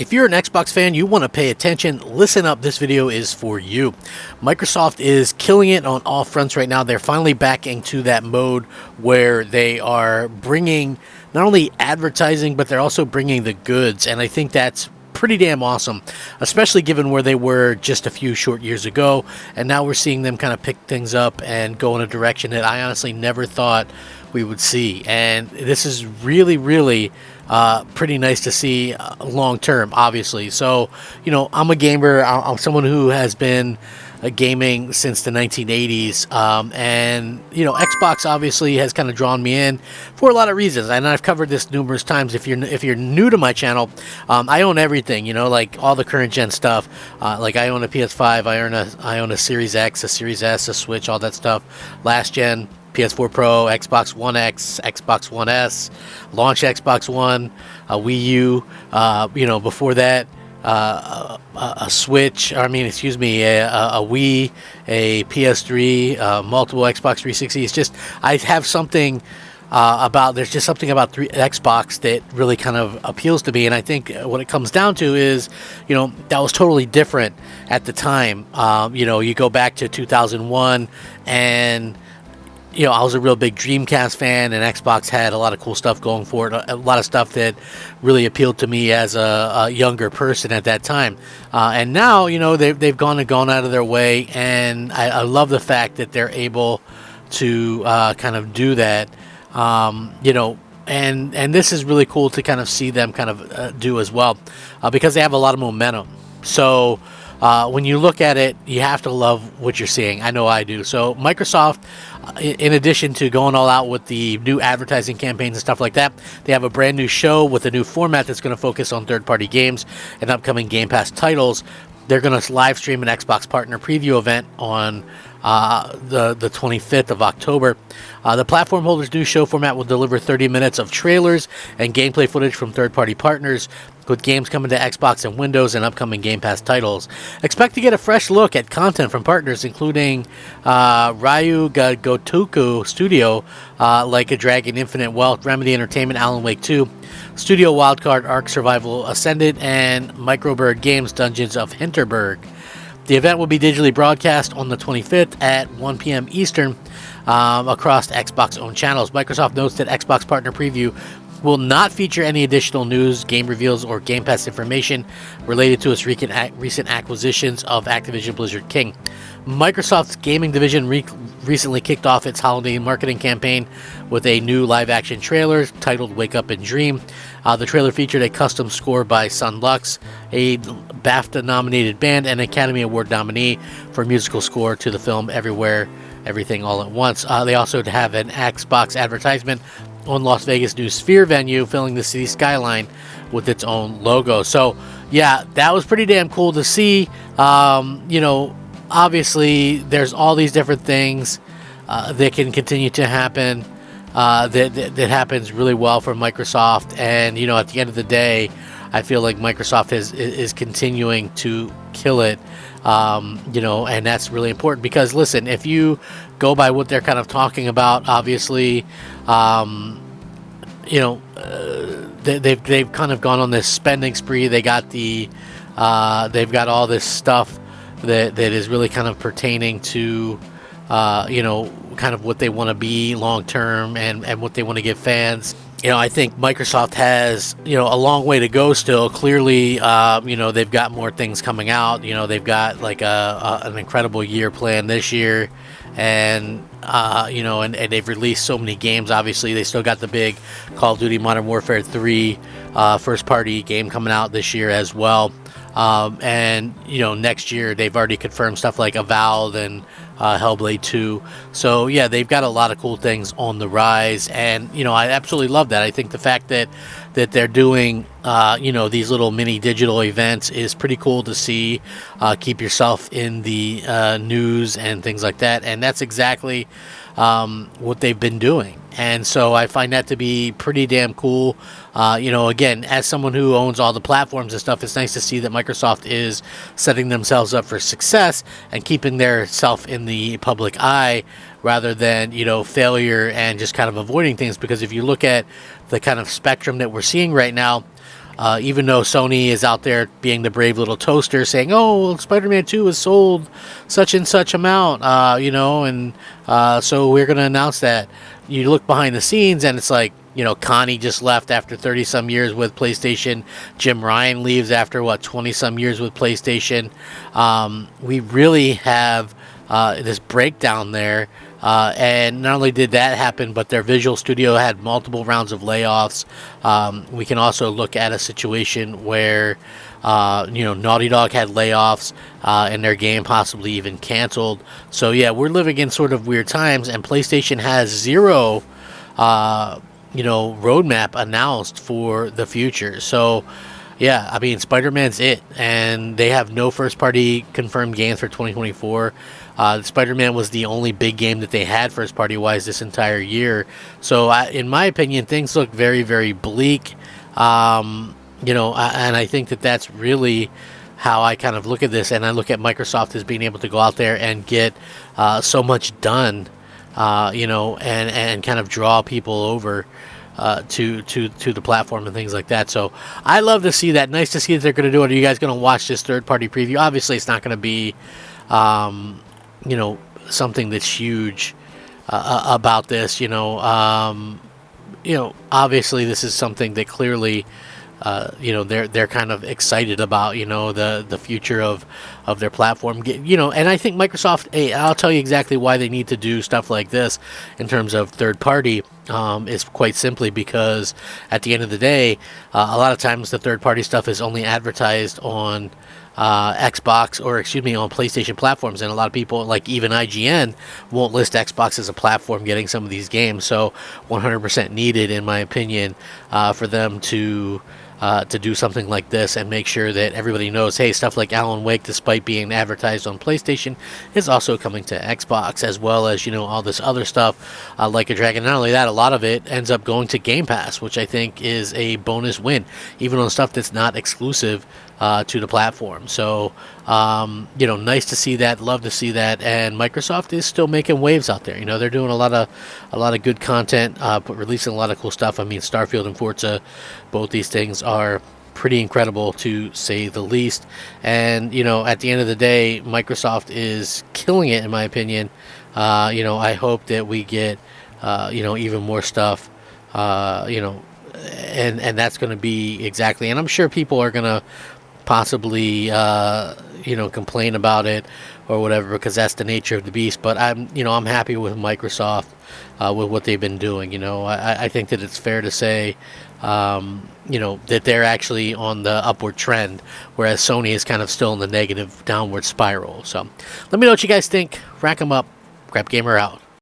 If you're an Xbox fan, you want to pay attention, listen up, this video is for you. Microsoft is killing it on all fronts right now. They're finally back into that mode where they are bringing not only advertising, but they're also bringing the goods, and I think that's pretty damn awesome, especially given where they were just a few short years ago, and now we're seeing them kind of pick things up and go in a direction that I honestly never thought we would see. And this is really pretty nice to see long term, obviously. So, you know, I'm a gamer. I'm someone who has been gaming since the 1980s, and you know, Xbox obviously has kind of drawn me in for a lot of reasons, and I've covered this numerous times. If you're new to my channel, I own everything, you know, like all the current gen stuff. Like I own a PS5, I own a Series X, a Series S, a Switch, all that stuff. Last gen, PS4 Pro, Xbox One X, Xbox One S, launch Xbox One, a Wii U, you know, before that, a Switch, a Wii, a PS3, multiple Xbox 360. It's just, I have something there's just something about Xbox that really kind of appeals to me, and I think what it comes down to is, you know, that was totally different at the time. You know, you go back to 2001, and you know, I was a real big Dreamcast fan, and Xbox had a lot of cool stuff going for it, a lot of stuff that really appealed to me as a younger person at that time. And now, you know, they've gone out of their way, and I love the fact that they're able to kind of do that. You know, and this is really cool to kind of see them kind of do as well, because they have a lot of momentum. So when you look at it, you have to love what you're seeing. I know I do. So Microsoft, in addition to going all out with the new advertising campaigns and stuff like that, they have a brand new show with a new format that's going to focus on third-party games and upcoming Game Pass titles. They're going to live stream an Xbox Partner Preview event on the 25th of October. The platform holder's new show format will deliver 30 minutes of trailers and gameplay footage from third-party partners, with games coming to Xbox and Windows and upcoming Game Pass titles. Expect to get a fresh look at content from partners including Ryu Gotoku Studio, Like a Dragon, Infinite Wealth, Remedy Entertainment, Alan Wake 2, Studio Wildcard, Ark Survival Ascended, and Microbird Games, Dungeons of Hinterberg. The event will be digitally broadcast on the 25th at 1 p.m. Eastern across Xbox-owned channels. Microsoft notes that Xbox Partner Preview will not feature any additional news, game reveals, or Game Pass information related to its recent acquisitions of Activision Blizzard King. Microsoft's gaming division recently kicked off its holiday marketing campaign with a new live-action trailer titled Wake Up and Dream. The trailer featured a custom score by Sun Lux, a BAFTA-nominated band and Academy Award nominee for musical score to the film Everywhere, Everything All at Once. They also have an Xbox advertisement on Las Vegas' new Sphere venue, filling the city skyline with its own logo. So, yeah, that was pretty damn cool to see. You know, obviously, there's all these different things that can continue to happen. That happens really well for Microsoft, and you know, at the end of the day, I feel like Microsoft is continuing to kill it. You know, and that's really important because, listen, if you go by what they're kind of talking about, obviously, you know, they've kind of gone on this spending spree. They got they've got all this stuff that is really kind of pertaining to, you know, kind of what they want to be long term and what they want to give fans. You know, I think Microsoft has, you know, a long way to go still. Clearly, you know, they've got more things coming out. You know, they've got like an incredible year planned this year, and you know, and they've released so many games. Obviously, they still got the big Call of Duty Modern Warfare 3 first-party game coming out this year as well. And you know, next year they've already confirmed stuff like Avowed and Hellblade 2. So yeah, they've got a lot of cool things on the rise, and you know, I absolutely love that. I think the fact that they're doing you know, these little mini digital events is pretty cool to see. Keep yourself in the news and things like that, and that's exactly what they've been doing. And so I find that to be pretty damn cool. You know, again, as someone who owns all the platforms and stuff, it's nice to see that Microsoft is setting themselves up for success and keeping their self in the public eye rather than, you know, failure and just kind of avoiding things. Because if you look at the kind of spectrum that we're seeing right now, Even though Sony is out there being the brave little toaster saying, oh, Spider-Man 2 is sold such and such amount, and so we're going to announce that. You look behind the scenes and it's like, Connie just left after 30 some years with PlayStation. Jim Ryan leaves after 20 some years with PlayStation. We really have this breakdown there. And not only did that happen, but their visual studio had multiple rounds of layoffs. We can also look at a situation where, Naughty Dog had layoffs and their game possibly even canceled. So, yeah, we're living in sort of weird times, and PlayStation has zero, roadmap announced for the future. So, yeah, I mean, Spider-Man's it, and they have no first-party confirmed games for 2024. Spider-Man was the only big game that they had first-party-wise this entire year. So, in my opinion, things look very, very bleak. And I think that that's really how I kind of look at this, and I look at Microsoft as being able to go out there and get so much done, and kind of draw people over to the platform and things like that. So I love to see that. Nice to see that they're going to do it. Are you guys going to watch this third-party preview? Obviously, it's not going to be, something that's huge about this. Obviously, this is something that clearly, they're kind of excited about, the future of their platform, and I think Microsoft, hey, I'll tell you exactly why they need to do stuff like this in terms of third party, is quite simply because at the end of the day, a lot of times the third party stuff is only advertised on Xbox or on PlayStation platforms, and a lot of people, like even IGN, won't list Xbox as a platform getting some of these games. So 100% needed, in my opinion, for them to do something like this and make sure that everybody knows, hey, stuff like Alan Wake, despite being advertised on PlayStation, is also coming to Xbox, as well as, all this other stuff, like a Dragon. Not only that, a lot of it ends up going to Game Pass, which I think is a bonus win, even on stuff that's not exclusive to the platform. So, nice to see that, love to see that, and Microsoft is still making waves out there. They're doing a lot of good content, releasing a lot of cool stuff. I mean, Starfield and Forza, both these things are pretty incredible to say the least. And at the end of the day, Microsoft is killing it, in my opinion. I hope that we get even more stuff. And that's going to be exactly. And I'm sure people are going to possibly complain about it or whatever, because that's the nature of the beast. But I'm happy with Microsoft with what they've been doing. I think that it's fair to say that they're actually on the upward trend, whereas Sony is kind of still in the negative downward spiral. So let me know what you guys think. Rack 'em up. Crap Gamer out.